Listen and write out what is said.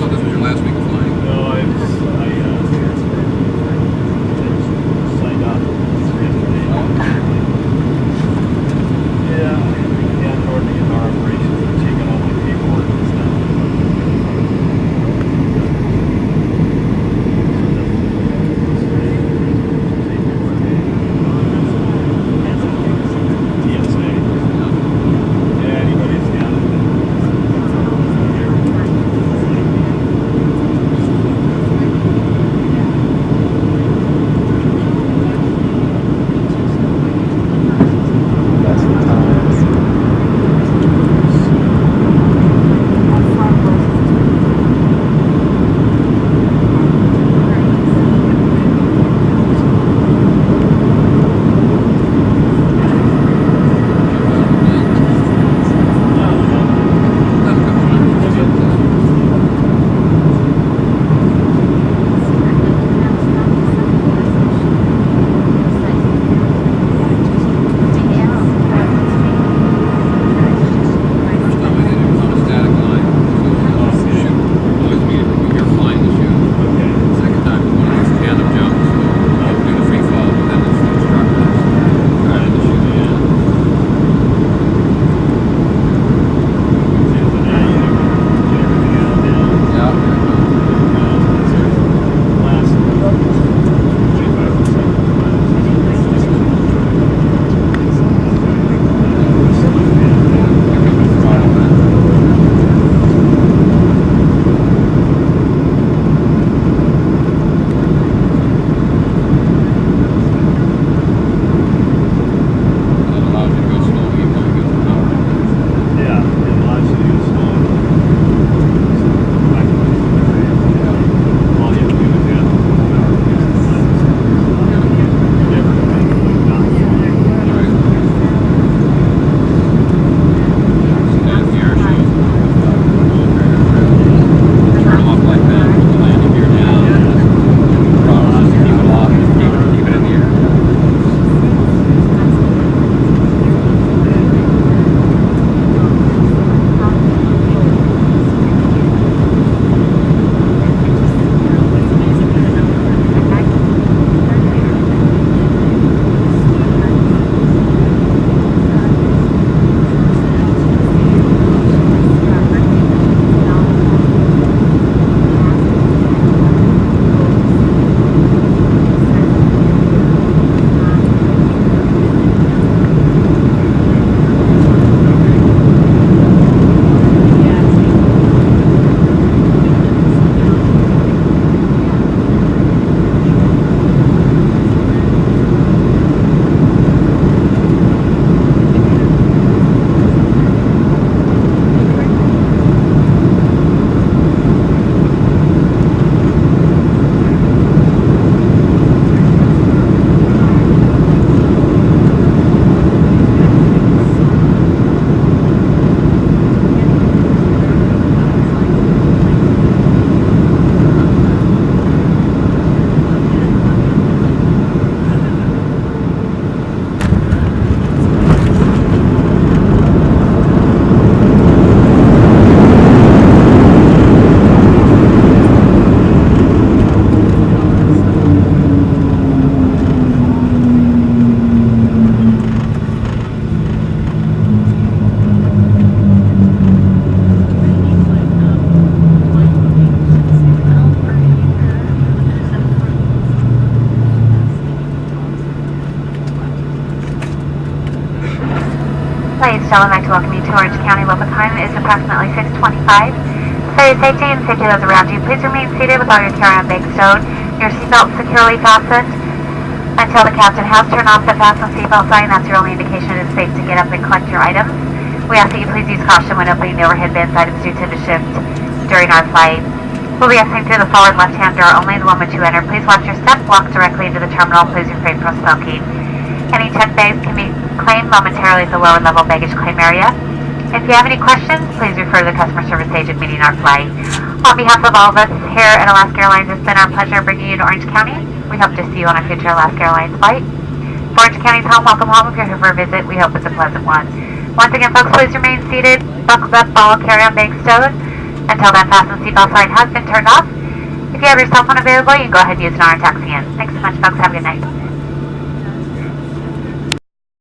thought this was your last week of flying. No, I signed off yesterday. Yeah, yeah, toward the end of our operations, they're taking all my paperwork and stuff. TSA. Yeah, anybody's got it. That's the times. First time I did it was on a static line. So shoot. Always immediately when you're flying the chute. Okay. Second time was one of those tandem jumps. So do the free fall, but then it's the instructor that's guiding the chute. That allows you to go slow even though you get the power. Yeah, it allows you to go slow. All you have to do is add the power to use the lens. Never to make it like not flying. Right. And here shows turn them off like that, put the landing gear down. Throttle, just keep it off, just keep it in the air. Ladies and gentlemen, I'd like to welcome you to Orange County. Local time is approximately 6:25. For your safety and safety of those around you, please remain seated with all your carry-on bags stowed, your seatbelt securely fastened until the captain has turned off the fasten seatbelt sign. That's your only indication it is safe to get up and collect your items. We ask that you please use caution when opening the overhead bins. Items do tend to shift during our flight. We'll be exiting through the forward left-hand door only the moment you enter. Please watch your step, walk directly into the terminal, please refrain from smoking. Any checked bags can be claimed momentarily at the lower level baggage claim area. If you have any questions, please refer to the customer service agent meeting our flight. On behalf of all of us here at Alaska Airlines, it's been our pleasure bringing you to Orange County. We hope to see you on a future Alaska Airlines flight. For Orange County's home, welcome home. If you're here for a visit, we hope it's a pleasant one. Once again, folks, please remain seated, buckled up, all carry-on bags stowed. Until then, fasten seatbelt sign has been turned off. If you have your cell phone available, you can go ahead and use an R taxi in. Thanks so much, folks. Have a good night.